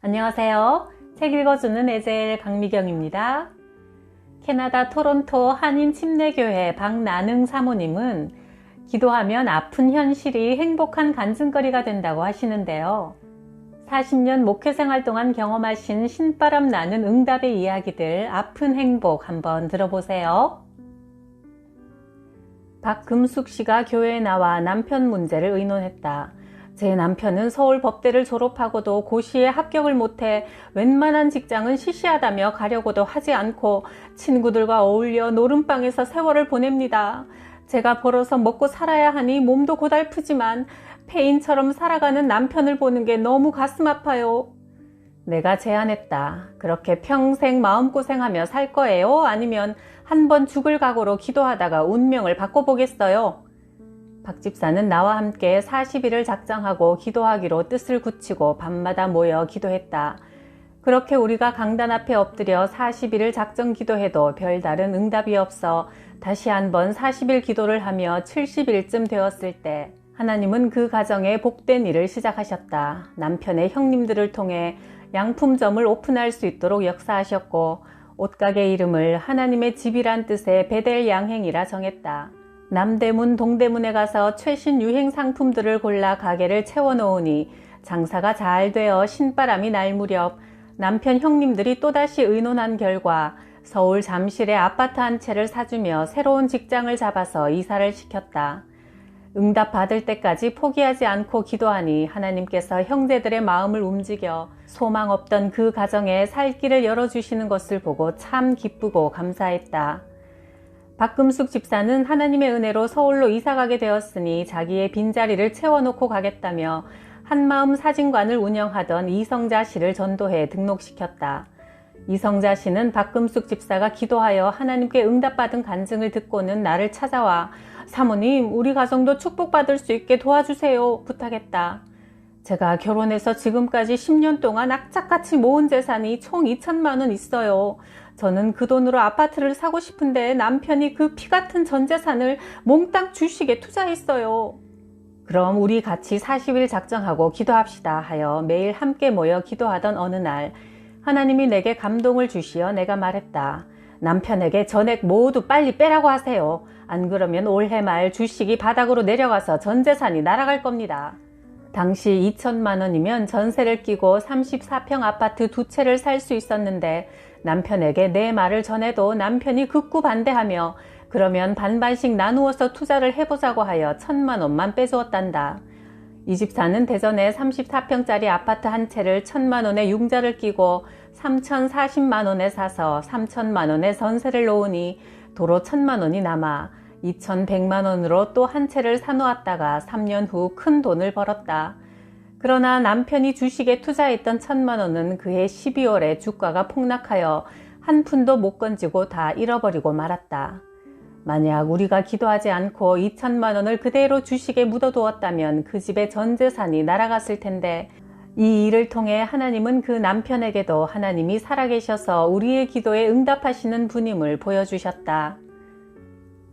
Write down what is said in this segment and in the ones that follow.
안녕하세요. 책 읽어주는 에젤 강미경입니다. 캐나다 토론토 한인 침례교회 박나능 사모님은 기도하면 아픈 현실이 행복한 간증거리가 된다고 하시는데요. 40년 목회생활 동안 경험하신 신바람 나는 응답의 이야기들, 아픈 행복 한번 들어보세요. 박금숙 씨가 교회에 나와 남편 문제를 의논했다. 제 남편은 서울 법대를 졸업하고도 고시에 합격을 못해 웬만한 직장은 시시하다며 가려고도 하지 않고 친구들과 어울려 노름방에서 세월을 보냅니다. 제가 벌어서 먹고 살아야 하니 몸도 고달프지만 폐인처럼 살아가는 남편을 보는 게 너무 가슴 아파요. 내가 제안했다. 그렇게 평생 마음고생하며 살 거예요? 아니면 한 번 죽을 각오로 기도하다가 운명을 바꿔보겠어요? 박 집사는 나와 함께 40일을 작정하고 기도하기로 뜻을 굳히고 밤마다 모여 기도했다. 그렇게 우리가 강단 앞에 엎드려 40일을 작정 기도해도 별다른 응답이 없어 다시 한번 40일 기도를 하며 70일쯤 되었을 때 하나님은 그 가정에 복된 일을 시작하셨다. 남편의 형님들을 통해 양품점을 오픈할 수 있도록 역사하셨고 옷가게 이름을 하나님의 집이란 뜻의 베델 양행이라 정했다. 남대문 동대문에 가서 최신 유행 상품들을 골라 가게를 채워놓으니 장사가 잘 되어 신바람이 날 무렵 남편 형님들이 또다시 의논한 결과 서울 잠실에 아파트 한 채를 사주며 새로운 직장을 잡아서 이사를 시켰다. 응답 받을 때까지 포기하지 않고 기도하니 하나님께서 형제들의 마음을 움직여 소망 없던 그 가정에 살 길을 열어주시는 것을 보고 참 기쁘고 감사했다. 박금숙 집사는 하나님의 은혜로 서울로 이사가게 되었으니 자기의 빈자리를 채워놓고 가겠다며 한마음 사진관을 운영하던 이성자 씨를 전도해 등록시켰다. 이성자 씨는 박금숙 집사가 기도하여 하나님께 응답받은 간증을 듣고는 나를 찾아와 사모님, 우리 가정도 축복받을 수 있게 도와주세요 부탁했다. 제가 결혼해서 지금까지 10년 동안 악착같이 모은 재산이 총 2천만 원 있어요. 저는 그 돈으로 아파트를 사고 싶은데 남편이 그 피같은 전 재산을 몽땅 주식에 투자했어요. 그럼 우리 같이 40일 작정하고 기도합시다 하여 매일 함께 모여 기도하던 어느 날 하나님이 내게 감동을 주시어 내가 말했다. 남편에게 전액 모두 빨리 빼라고 하세요. 안 그러면 올해 말 주식이 바닥으로 내려가서 전 재산이 날아갈 겁니다. 당시 2천만 원이면 전세를 끼고 34평 아파트 2채를 살 수 있었는데 남편에게 내 말을 전해도 남편이 극구 반대하며 그러면 반반씩 나누어서 투자를 해보자고 하여 1,000만 원만 빼주었단다. 이 집사는 대전에 34평짜리 아파트 한 채를 1,000만 원에 융자를 끼고 3,040만 원에 사서 3,000만 원에 전세를 놓으니 도로 1,000만 원이 남아 2,100만 원으로 또 한 채를 사놓았다가 3년 후 큰 돈을 벌었다. 그러나 남편이 주식에 투자했던 1,000만 원은 그해 12월에 주가가 폭락하여 한 푼도 못 건지고 다 잃어버리고 말았다. 만약 우리가 기도하지 않고 2천만 원을 그대로 주식에 묻어두었다면 그 집의 전 재산이 날아갔을 텐데 이 일을 통해 하나님은 그 남편에게도 하나님이 살아계셔서 우리의 기도에 응답하시는 분임을 보여주셨다.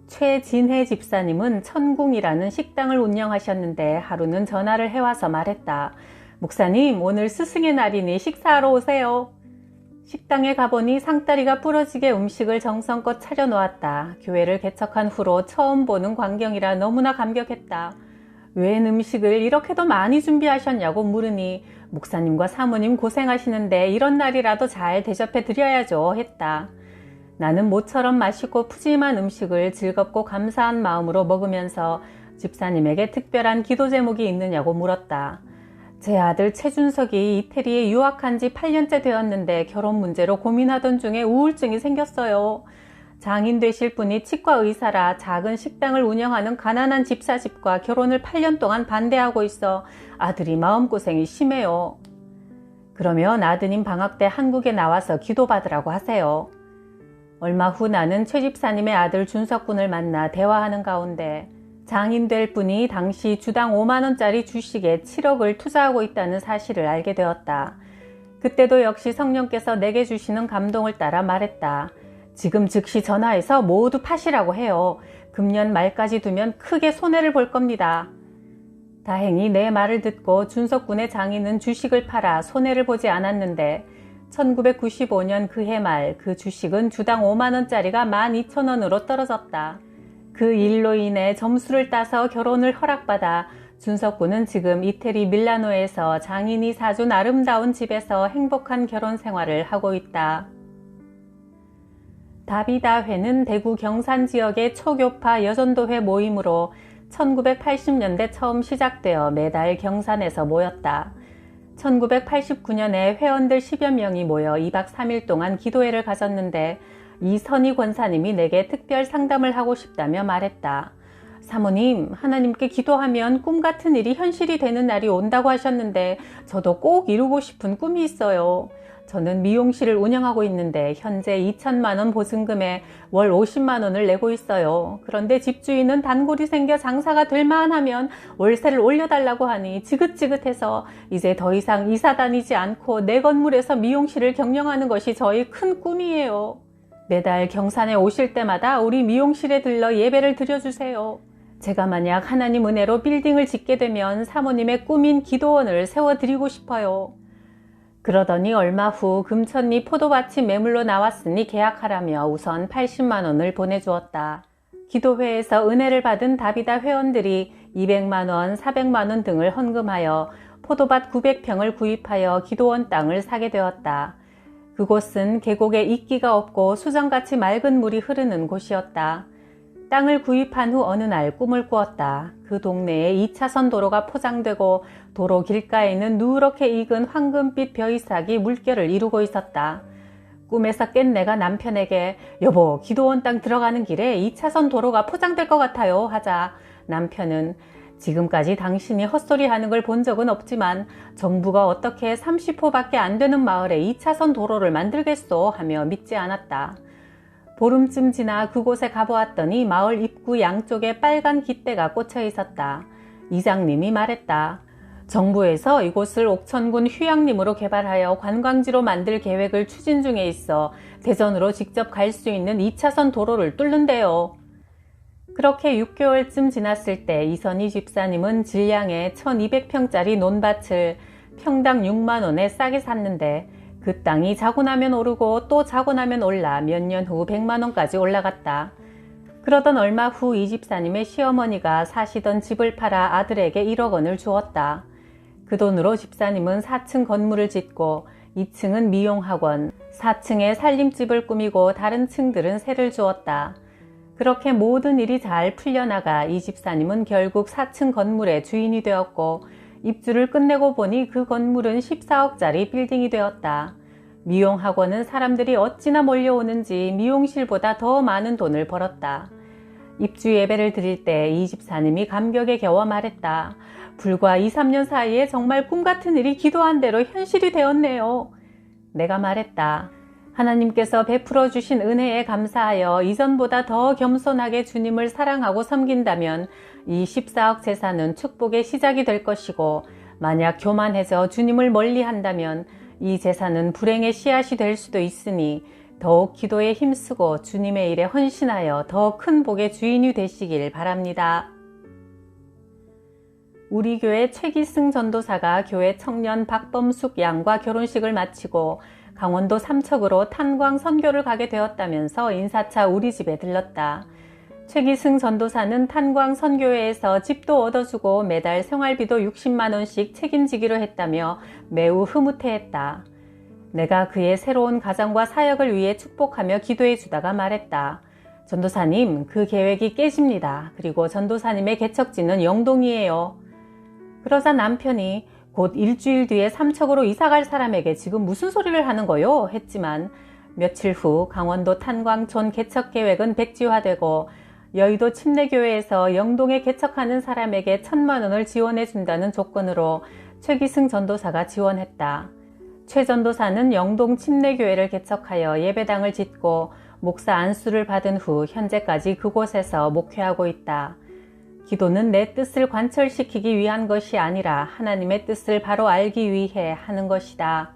최진혜 집사님은 천궁이라는 식당을 운영하셨는데 하루는 전화를 해와서 말했다. 목사님, 오늘 스승의 날이니 식사하러 오세요. 식당에 가보니 상다리가 부러지게 음식을 정성껏 차려놓았다. 교회를 개척한 후로 처음 보는 광경이라 너무나 감격했다. 웬 음식을 이렇게도 많이 준비하셨냐고 물으니 목사님과 사모님 고생하시는데 이런 날이라도 잘 대접해 드려야죠 했다. 나는 모처럼 맛있고 푸짐한 음식을 즐겁고 감사한 마음으로 먹으면서 집사님에게 특별한 기도 제목이 있느냐고 물었다. 제 아들 최준석이 이태리에 유학한 지 8년째 되었는데 결혼 문제로 고민하던 중에 우울증이 생겼어요. 장인 되실 분이 치과 의사라 작은 식당을 운영하는 가난한 집사집과 결혼을 8년 동안 반대하고 있어 아들이 마음고생이 심해요. 그러면 아드님 방학 때 한국에 나와서 기도받으라고 하세요. 얼마 후 나는 최 집사님의 아들 준석 군을 만나 대화하는 가운데 장인 될 분이 당시 주당 5만 원짜리 주식에 7억을 투자하고 있다는 사실을 알게 되었다. 그때도 역시 성령께서 내게 주시는 감동을 따라 말했다. 지금 즉시 전화해서 모두 파시라고 해요. 금년 말까지 두면 크게 손해를 볼 겁니다. 다행히 내 말을 듣고 준석군의 장인은 주식을 팔아 손해를 보지 않았는데 1995년 그해 말 그 주식은 주당 5만원짜리가 12,000원으로 떨어졌다. 그 일로 인해 점수를 따서 결혼을 허락받아 준석군은 지금 이태리 밀라노에서 장인이 사준 아름다운 집에서 행복한 결혼 생활을 하고 있다. 다비다회는 대구 경산 지역의 초교파 여전도회 모임으로 1980년대 처음 시작되어 매달 경산에서 모였다. 1989년에 회원들 10여 명이 모여 2박 3일 동안 기도회를 가졌는데 이선희 권사님이 내게 특별 상담을 하고 싶다며 말했다. 사모님, 하나님께 기도하면 꿈 같은 일이 현실이 되는 날이 온다고 하셨는데 저도 꼭 이루고 싶은 꿈이 있어요. 저는 미용실을 운영하고 있는데 현재 2천만 원 보증금에 월 50만 원을 내고 있어요. 그런데 집주인은 단골이 생겨 장사가 될 만하면 월세를 올려달라고 하니 지긋지긋해서 이제 더 이상 이사 다니지 않고 내 건물에서 미용실을 경영하는 것이 저의 큰 꿈이에요. 매달 경산에 오실 때마다 우리 미용실에 들러 예배를 드려주세요. 제가 만약 하나님 은혜로 빌딩을 짓게 되면 사모님의 꿈인 기도원을 세워드리고 싶어요. 그러더니 얼마 후 금천리 포도밭이 매물로 나왔으니 계약하라며 우선 80만 원을 보내주었다. 기도회에서 은혜를 받은 다비다 회원들이 200만 원, 400만 원 등을 헌금하여 포도밭 900평을 구입하여 기도원 땅을 사게 되었다. 그곳은 계곡에 이끼가 없고 수정같이 맑은 물이 흐르는 곳이었다. 땅을 구입한 후 어느 날 꿈을 꾸었다. 그 동네에 2차선 도로가 포장되고 도로 길가에는 누렇게 익은 황금빛 벼이삭이 물결을 이루고 있었다. 꿈에서 깬 내가 남편에게 여보, 기도원 땅 들어가는 길에 2차선 도로가 포장될 것 같아요 하자 남편은 지금까지 당신이 헛소리하는 걸 본 적은 없지만 정부가 어떻게 30호밖에 안 되는 마을에 2차선 도로를 만들겠소 하며 믿지 않았다. 보름쯤 지나 그곳에 가보았더니 마을 입구 양쪽에 빨간 깃대가 꽂혀 있었다. 이장님이 말했다. 정부에서 이곳을 옥천군 휴양림으로 개발하여 관광지로 만들 계획을 추진 중에 있어 대전으로 직접 갈 수 있는 2차선 도로를 뚫는데요. 그렇게 6개월쯤 지났을 때 이선희 집사님은 진량에 1200평짜리 논밭을 평당 6만 원에 싸게 샀는데 그 땅이 자고 나면 오르고 또 자고 나면 올라 몇 년 후 100만 원까지 올라갔다. 그러던 얼마 후 이 집사님의 시어머니가 사시던 집을 팔아 아들에게 1억 원을 주었다. 그 돈으로 집사님은 4층 건물을 짓고 2층은 미용학원, 4층에 살림집을 꾸미고 다른 층들은 세를 주었다. 그렇게 모든 일이 잘 풀려나가 이 집사님은 결국 4층 건물의 주인이 되었고 입주를 끝내고 보니 그 건물은 14억짜리 빌딩이 되었다. 미용학원은 사람들이 어찌나 몰려오는지 미용실보다 더 많은 돈을 벌었다. 입주 예배를 드릴 때 이 집사님이 감격에 겨워 말했다. 불과 2, 3년 사이에 정말 꿈같은 일이 기도한 대로 현실이 되었네요. 내가 말했다. 하나님께서 베풀어 주신 은혜에 감사하여 이전보다 더 겸손하게 주님을 사랑하고 섬긴다면 이 14억 재산은 축복의 시작이 될 것이고 만약 교만해져 주님을 멀리한다면 이 재산은 불행의 씨앗이 될 수도 있으니 더욱 기도에 힘쓰고 주님의 일에 헌신하여 더 큰 복의 주인이 되시길 바랍니다. 우리 교회 최기승 전도사가 교회 청년 박범숙 양과 결혼식을 마치고 강원도 삼척으로 탄광 선교를 가게 되었다면서 인사차 우리 집에 들렀다. 최기승 전도사는 탄광 선교회에서 집도 얻어주고 매달 생활비도 60만 원씩 책임지기로 했다며 매우 흐뭇해했다. 내가 그의 새로운 가정과 사역을 위해 축복하며 기도해 주다가 말했다. 전도사님, 그 계획이 깨집니다. 그리고 전도사님의 개척지는 영동이에요. 그러자 남편이 곧 일주일 뒤에 삼척으로 이사갈 사람에게 지금 무슨 소리를 하는 거요? 했지만 며칠 후 강원도 탄광촌 개척 계획은 백지화되고 여의도 침례교회에서 영동에 개척하는 사람에게 1,000만 원을 지원해 준다는 조건으로 최기승 전도사가 지원했다. 최 전도사는 영동 침례교회를 개척하여 예배당을 짓고 목사 안수를 받은 후 현재까지 그곳에서 목회하고 있다. 기도는 내 뜻을 관철시키기 위한 것이 아니라 하나님의 뜻을 바로 알기 위해 하는 것이다.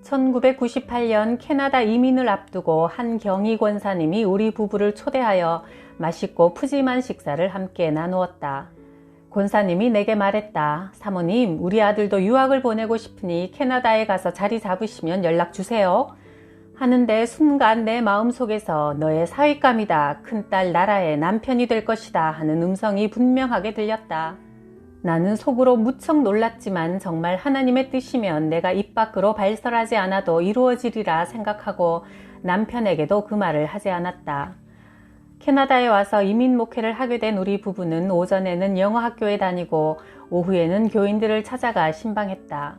1998년 캐나다 이민을 앞두고 한 경희 권사님이 우리 부부를 초대하여 맛있고 푸짐한 식사를 함께 나누었다. 권사님이 내게 말했다. 사모님, 우리 아들도 유학을 보내고 싶으니 캐나다에 가서 자리 잡으시면 연락 주세요. 하는데 순간 내 마음속에서 너의 사윗감이다. 큰딸 나라의 남편이 될 것이다. 하는 음성이 분명하게 들렸다. 나는 속으로 무척 놀랐지만 정말 하나님의 뜻이면 내가 입 밖으로 발설하지 않아도 이루어지리라 생각하고 남편에게도 그 말을 하지 않았다. 캐나다에 와서 이민 목회를 하게 된 우리 부부는 오전에는 영어학교에 다니고 오후에는 교인들을 찾아가 신방했다.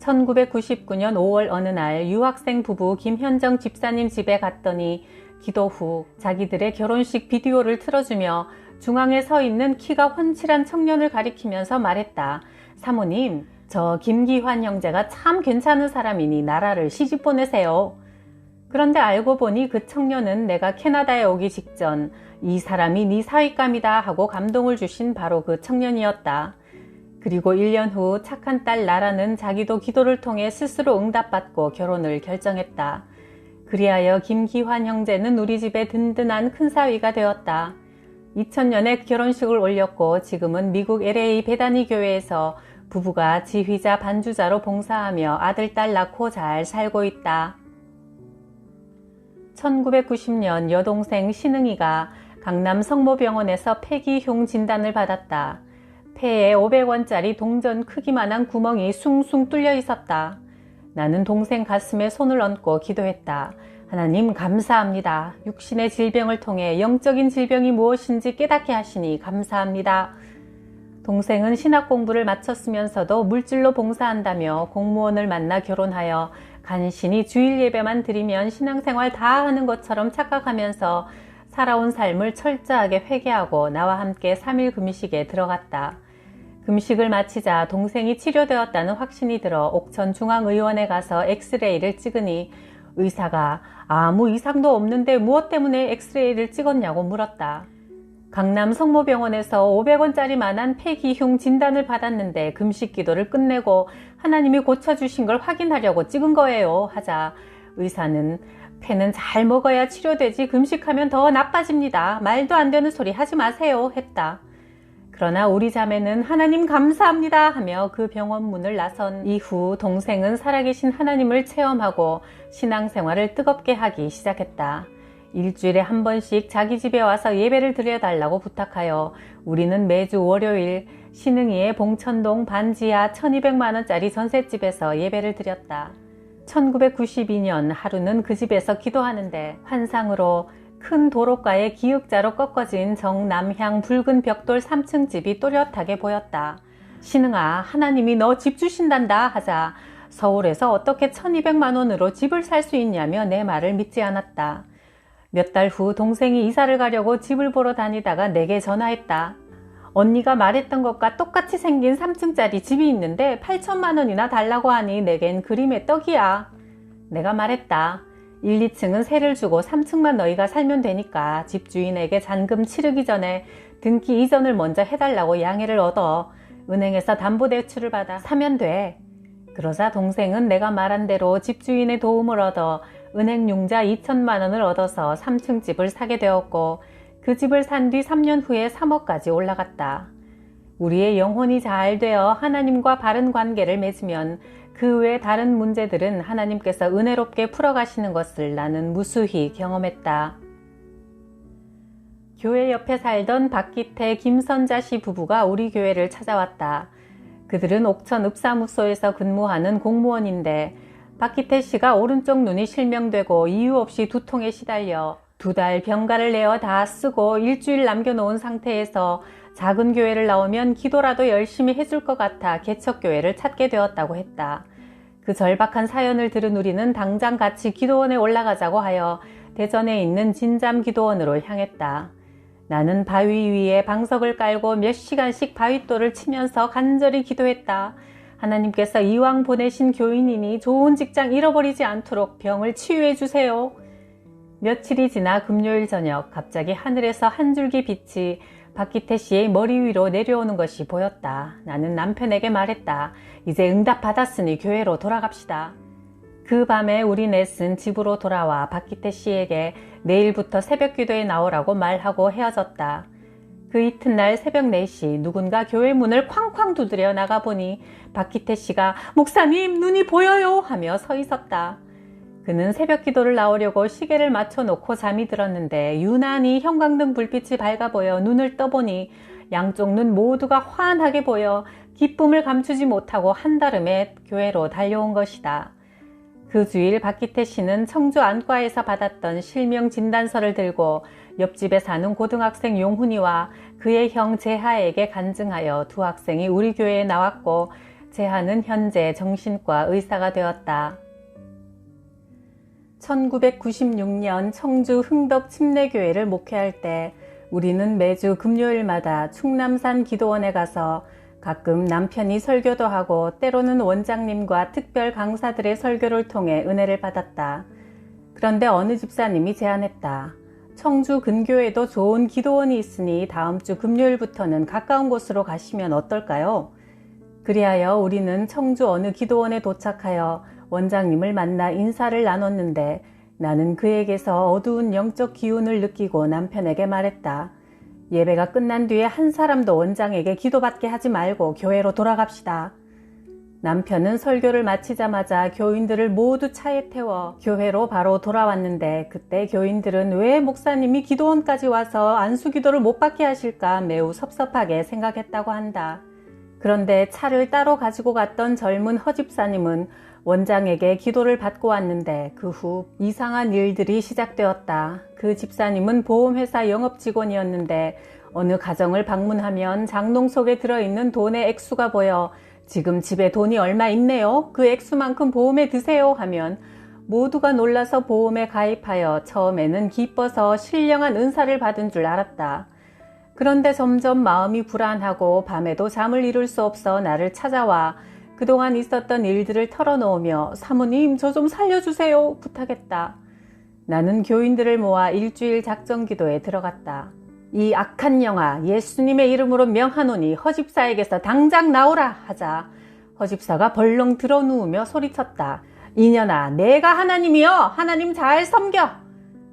1999년 5월 어느 날 유학생 부부 김현정 집사님 집에 갔더니 기도 후 자기들의 결혼식 비디오를 틀어주며 중앙에 서 있는 키가 훤칠한 청년을 가리키면서 말했다. 사모님, 저 김기환 형제가 참 괜찮은 사람이니 나라를 시집 보내세요. 그런데 알고 보니 그 청년은 내가 캐나다에 오기 직전 이 사람이 네 사윗감이다 하고 감동을 주신 바로 그 청년이었다. 그리고 1년 후 착한 딸 나라는 자기도 기도를 통해 스스로 응답받고 결혼을 결정했다. 그리하여 김기환 형제는 우리 집에 든든한 큰 사위가 되었다. 2000년에 결혼식을 올렸고 지금은 미국 LA 베다니 교회에서 부부가 지휘자 반주자로 봉사하며 아들, 딸 낳고 잘 살고 있다. 1990년 여동생 신흥이가 강남 성모병원에서 폐기흉 진단을 받았다. 폐에 500원짜리 동전 크기만한 구멍이 숭숭 뚫려 있었다. 나는 동생 가슴에 손을 얹고 기도했다. 하나님 감사합니다. 육신의 질병을 통해 영적인 질병이 무엇인지 깨닫게 하시니 감사합니다. 동생은 신학 공부를 마쳤으면서도 물질로 봉사한다며 공무원을 만나 결혼하여 간신히 주일 예배만 드리면 신앙생활 다 하는 것처럼 착각하면서 살아온 삶을 철저하게 회개하고 나와 함께 3일 금식에 들어갔다. 금식을 마치자 동생이 치료되었다는 확신이 들어 옥천중앙의원에 가서 엑스레이를 찍으니 의사가 아무 이상도 없는데 무엇 때문에 엑스레이를 찍었냐고 물었다. 강남 성모병원에서 500원짜리만한 폐기흉 진단을 받았는데 금식 기도를 끝내고 하나님이 고쳐주신 걸 확인하려고 찍은 거예요 하자 의사는 폐는 잘 먹어야 치료되지 금식하면 더 나빠집니다. 말도 안 되는 소리 하지 마세요 했다. 그러나 우리 자매는 하나님 감사합니다 하며 그 병원 문을 나선 이후 동생은 살아계신 하나님을 체험하고 신앙생활을 뜨겁게 하기 시작했다. 일주일에 한 번씩 자기 집에 와서 예배를 드려달라고 부탁하여 우리는 매주 월요일 신흥이의 봉천동 반지하 1200만원짜리 전셋집에서 예배를 드렸다. 1992년 하루는 그 집에서 기도하는데 환상으로 큰 도로가에 기역자로 꺾어진 정남향 붉은 벽돌 3층 집이 또렷하게 보였다. 신흥아, 하나님이 너 집 주신단다 하자 서울에서 어떻게 1200만원으로 집을 살 수 있냐며 내 말을 믿지 않았다. 몇 달 후 동생이 이사를 가려고 집을 보러 다니다가 내게 전화했다. 언니가 말했던 것과 똑같이 생긴 3층짜리 집이 있는데 8천만원이나 달라고 하니 내겐 그림의 떡이야. 내가 말했다. 1, 2층은 세를 주고 3층만 너희가 살면 되니까 집주인에게 잔금 치르기 전에 등기 이전을 먼저 해달라고 양해를 얻어 은행에서 담보대출을 받아 사면 돼. 그러자 동생은 내가 말한 대로 집주인의 도움을 얻어 은행 융자 2천만 원을 얻어서 3층 집을 사게 되었고 그 집을 산 뒤 3년 후에 3억까지 올라갔다. 우리의 영혼이 잘 되어 하나님과 바른 관계를 맺으면 그 외 다른 문제들은 하나님께서 은혜롭게 풀어가시는 것을 나는 무수히 경험했다. 교회 옆에 살던 박기태, 김선자 씨 부부가 우리 교회를 찾아왔다. 그들은 옥천 읍사무소에서 근무하는 공무원인데 박기태 씨가 오른쪽 눈이 실명되고 이유 없이 두통에 시달려 2달 병가를 내어 다 쓰고 일주일 남겨놓은 상태에서 작은 교회를 나오면 기도라도 열심히 해줄 것 같아 개척교회를 찾게 되었다고 했다. 그 절박한 사연을 들은 우리는 당장 같이 기도원에 올라가자고 하여 대전에 있는 진잠 기도원으로 향했다. 나는 바위 위에 방석을 깔고 몇 시간씩 바윗돌을 치면서 간절히 기도했다. 하나님께서 이왕 보내신 교인이니 좋은 직장 잃어버리지 않도록 병을 치유해 주세요. 며칠이 지나 금요일 저녁 갑자기 하늘에서 한 줄기 빛이 박기태 씨의 머리 위로 내려오는 것이 보였다. 나는 남편에게 말했다. 이제 응답 받았으니 교회로 돌아갑시다. 그 밤에 우리 넷은 집으로 돌아와 박기태 씨에게 내일부터 새벽 기도에 나오라고 말하고 헤어졌다. 그 이튿날 새벽 4시 누군가 교회 문을 쾅쾅 두드려 나가보니 박기태 씨가 목사님 눈이 보여요 하며 서 있었다. 그는 새벽 기도를 나오려고 시계를 맞춰놓고 잠이 들었는데 유난히 형광등 불빛이 밝아 보여 눈을 떠보니 양쪽 눈 모두가 환하게 보여 기쁨을 감추지 못하고 한달음에 교회로 달려온 것이다. 그 주일 박기태 씨는 청주 안과에서 받았던 실명 진단서를 들고 옆집에 사는 고등학생 용훈이와 그의 형 재하에게 간증하여 두 학생이 우리 교회에 나왔고 재하는 현재 정신과 의사가 되었다. 1996년 청주 흥덕 침례교회를 목회할 때 우리는 매주 금요일마다 충남산 기도원에 가서 가끔 남편이 설교도 하고 때로는 원장님과 특별 강사들의 설교를 통해 은혜를 받았다. 그런데 어느 집사님이 제안했다. 청주 근교에도 좋은 기도원이 있으니 다음 주 금요일부터는 가까운 곳으로 가시면 어떨까요? 그리하여 우리는 청주 어느 기도원에 도착하여 원장님을 만나 인사를 나눴는데 나는 그에게서 어두운 영적 기운을 느끼고 남편에게 말했다. 예배가 끝난 뒤에 한 사람도 원장에게 기도받게 하지 말고 교회로 돌아갑시다. 남편은 설교를 마치자마자 교인들을 모두 차에 태워 교회로 바로 돌아왔는데 그때 교인들은 왜 목사님이 기도원까지 와서 안수기도를 못 받게 하실까 매우 섭섭하게 생각했다고 한다. 그런데 차를 따로 가지고 갔던 젊은 허집사님은 원장에게 기도를 받고 왔는데 그 후 이상한 일들이 시작되었다. 그 집사님은 보험회사 영업직원이었는데 어느 가정을 방문하면 장롱 속에 들어있는 돈의 액수가 보여 지금 집에 돈이 얼마 있네요. 그 액수만큼 보험에 드세요 하면 모두가 놀라서 보험에 가입하여 처음에는 기뻐서 신령한 은사를 받은 줄 알았다. 그런데 점점 마음이 불안하고 밤에도 잠을 이룰 수 없어 나를 찾아와 그동안 있었던 일들을 털어놓으며 사모님 저 좀 살려주세요 부탁했다. 나는 교인들을 모아 일주일 작정기도에 들어갔다. 이 악한 영아 예수님의 이름으로 명하노니 허집사에게서 당장 나오라 하자 허집사가 벌렁 드러누우며 소리쳤다. 이년아 내가 하나님이여 하나님 잘 섬겨.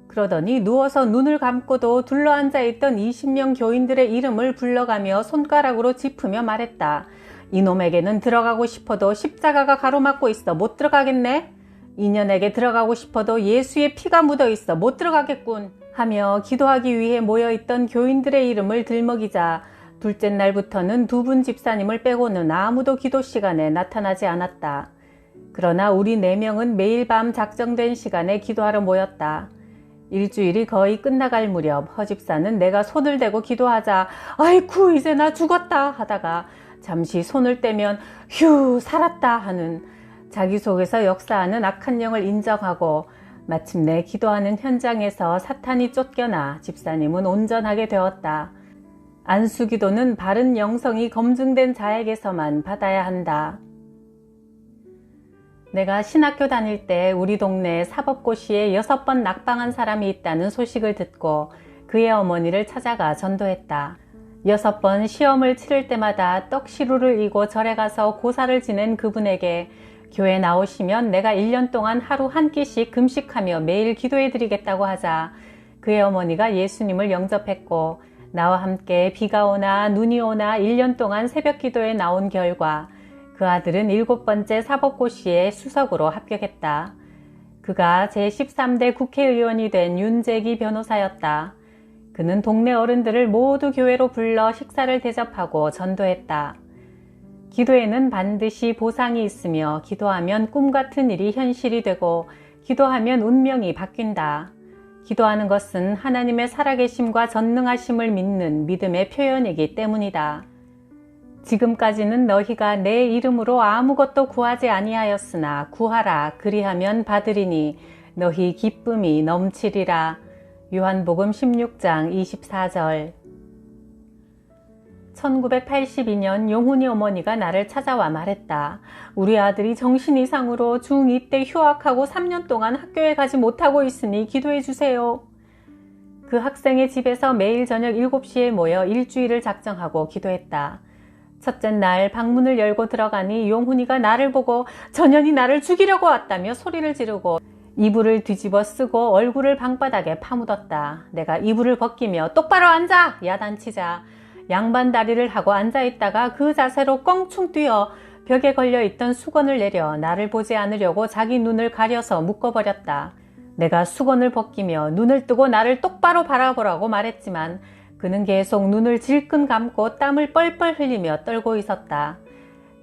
그러더니 누워서 눈을 감고도 둘러앉아 있던 20명 교인들의 이름을 불러가며 손가락으로 짚으며 말했다. 이놈에게는 들어가고 싶어도 십자가가 가로막고 있어 못 들어가겠네. 이년에게 들어가고 싶어도 예수의 피가 묻어 있어 못 들어가겠군 하며 기도하기 위해 모여있던 교인들의 이름을 들먹이자 둘째 날부터는 두 분 집사님을 빼고는 아무도 기도 시간에 나타나지 않았다. 그러나 우리 4명은 매일 밤 작정된 시간에 기도하러 모였다. 일주일이 거의 끝나갈 무렵 허집사는 내가 손을 대고 기도하자 아이쿠 이제 나 죽었다 하다가 잠시 손을 떼면 휴 살았다 하는 자기 속에서 역사하는 악한 영을 인정하고 마침내 기도하는 현장에서 사탄이 쫓겨나 집사님은 온전하게 되었다. 안수기도는 바른 영성이 검증된 자에게서만 받아야 한다. 내가 신학교 다닐 때 우리 동네 사법고시에 6번 낙방한 사람이 있다는 소식을 듣고 그의 어머니를 찾아가 전도했다. 6번 시험을 치를 때마다 떡시루를 이고 절에 가서 고사를 지낸 그분에게 교회 나오시면 내가 1년 동안 하루 한 끼씩 금식하며 매일 기도해드리겠다고 하자 그의 어머니가 예수님을 영접했고 나와 함께 비가 오나 눈이 오나 1년 동안 새벽 기도에 나온 결과 그 아들은 7번째 사법고시에 수석으로 합격했다. 그가 제13대 국회의원이 된 윤재기 변호사였다. 그는 동네 어른들을 모두 교회로 불러 식사를 대접하고 전도했다. 기도에는 반드시 보상이 있으며 기도하면 꿈 같은 일이 현실이 되고 기도하면 운명이 바뀐다. 기도하는 것은 하나님의 살아계심과 전능하심을 믿는 믿음의 표현이기 때문이다. 지금까지는 너희가 내 이름으로 아무것도 구하지 아니하였으나 구하라 그리하면 받으리니 너희 기쁨이 넘치리라. 요한복음 16장 24절. 1982년 용훈이 어머니가 나를 찾아와 말했다. 우리 아들이 정신 이상으로 중2 때 휴학하고 3년 동안 학교에 가지 못하고 있으니 기도해 주세요. 그 학생의 집에서 매일 저녁 7시에 모여 일주일을 작정하고 기도했다. 첫째 날 방문을 열고 들어가니 용훈이가 나를 보고 전현이 나를 죽이려고 왔다며 소리를 지르고 이불을 뒤집어 쓰고 얼굴을 방바닥에 파묻었다. 내가 이불을 벗기며 똑바로 앉아! 야단치자 양반 다리를 하고 앉아있다가 그 자세로 껑충 뛰어 벽에 걸려있던 수건을 내려 나를 보지 않으려고 자기 눈을 가려서 묶어버렸다. 내가 수건을 벗기며 눈을 뜨고 나를 똑바로 바라보라고 말했지만 그는 계속 눈을 질끈 감고 땀을 뻘뻘 흘리며 떨고 있었다.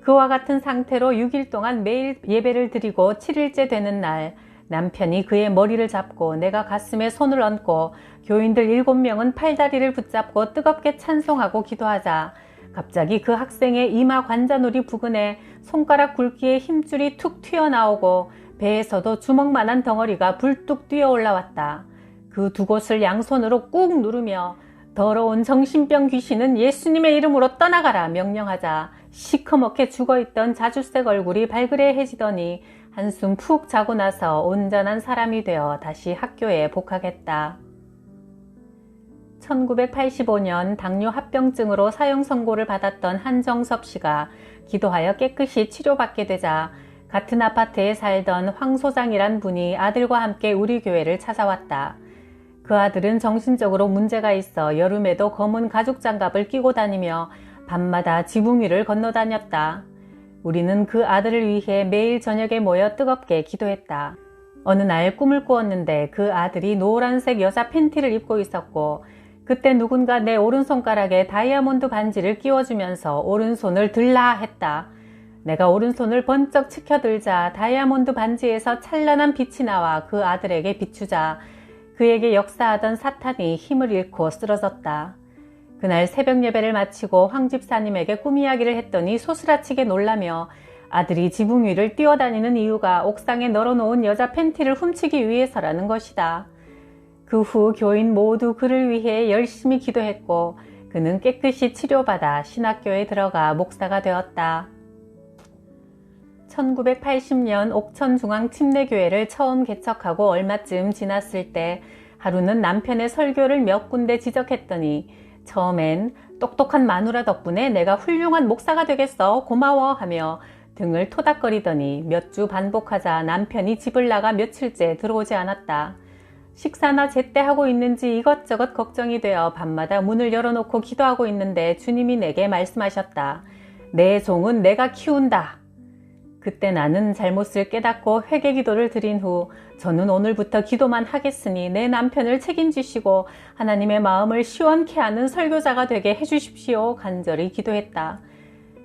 그와 같은 상태로 6일 동안 매일 예배를 드리고 7일째 되는 날 남편이 그의 머리를 잡고 내가 가슴에 손을 얹고 교인들 7명은 팔다리를 붙잡고 뜨겁게 찬송하고 기도하자 갑자기 그 학생의 이마 관자놀이 부근에 손가락 굵기의 힘줄이 툭 튀어나오고 배에서도 주먹만한 덩어리가 불뚝 뛰어 올라왔다. 그 두 곳을 양손으로 꾹 누르며 더러운 정신병 귀신은 예수님의 이름으로 떠나가라 명령하자 시커멓게 죽어있던 자주색 얼굴이 발그레해지더니 한숨 푹 자고 나서 온전한 사람이 되어 다시 학교에 복학했다. 1985년 당뇨 합병증으로 사형 선고를 받았던 한정섭 씨가 기도하여 깨끗이 치료받게 되자 같은 아파트에 살던 황 소장이란 분이 아들과 함께 우리 교회를 찾아왔다. 그 아들은 정신적으로 문제가 있어 여름에도 검은 가죽 장갑을 끼고 다니며 밤마다 지붕 위를 건너다녔다. 우리는 그 아들을 위해 매일 저녁에 모여 뜨겁게 기도했다. 어느 날 꿈을 꾸었는데 그 아들이 노란색 여자 팬티를 입고 있었고 그때 누군가 내 오른손가락에 다이아몬드 반지를 끼워주면서 오른손을 들라 했다. 내가 오른손을 번쩍 치켜들자 다이아몬드 반지에서 찬란한 빛이 나와 그 아들에게 비추자 그에게 역사하던 사탄이 힘을 잃고 쓰러졌다. 그날 새벽 예배를 마치고 황 집사님에게 꿈 이야기를 했더니 소스라치게 놀라며 아들이 지붕 위를 뛰어다니는 이유가 옥상에 널어놓은 여자 팬티를 훔치기 위해서라는 것이다. 그 후 교인 모두 그를 위해 열심히 기도했고 그는 깨끗이 치료받아 신학교에 들어가 목사가 되었다. 1980년 옥천중앙침례교회를 처음 개척하고 얼마쯤 지났을 때 하루는 남편의 설교를 몇 군데 지적했더니 처음엔 똑똑한 마누라 덕분에 내가 훌륭한 목사가 되겠어 고마워 하며 등을 토닥거리더니 몇 주 반복하자 남편이 집을 나가 며칠째 들어오지 않았다. 식사나 제때 하고 있는지 이것저것 걱정이 되어 밤마다 문을 열어놓고 기도하고 있는데 주님이 내게 말씀하셨다. 내 종은 내가 키운다. 그때 나는 잘못을 깨닫고 회개 기도를 드린 후 저는 오늘부터 기도만 하겠으니 내 남편을 책임지시고 하나님의 마음을 시원케 하는 설교자가 되게 해주십시오 간절히 기도했다.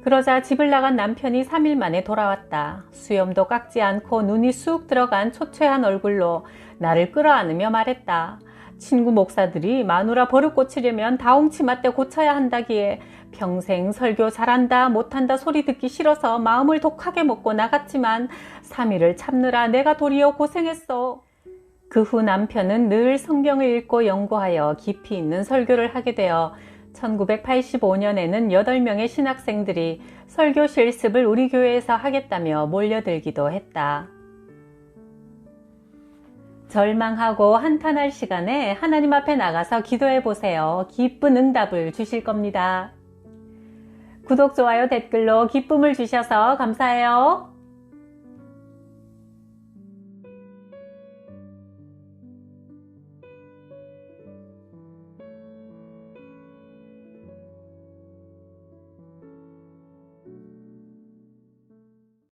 그러자 집을 나간 남편이 3일 만에 돌아왔다. 수염도 깎지 않고 눈이 쑥 들어간 초췌한 얼굴로 나를 끌어안으며 말했다. 친구 목사들이 마누라 버릇 고치려면 다홍치마 때 고쳐야 한다기에 평생 설교 잘한다 못한다 소리 듣기 싫어서 마음을 독하게 먹고 나갔지만 3일을 참느라 내가 도리어 고생했어. 그 후 남편은 늘 성경을 읽고 연구하여 깊이 있는 설교를 하게 되어 1985년에는 8명의 신학생들이 설교 실습을 우리 교회에서 하겠다며 몰려들기도 했다. 절망하고 한탄할 시간에 하나님 앞에 나가서 기도해 보세요. 기쁜 응답을 주실 겁니다. 구독, 좋아요, 댓글로 기쁨을 주셔서 감사해요.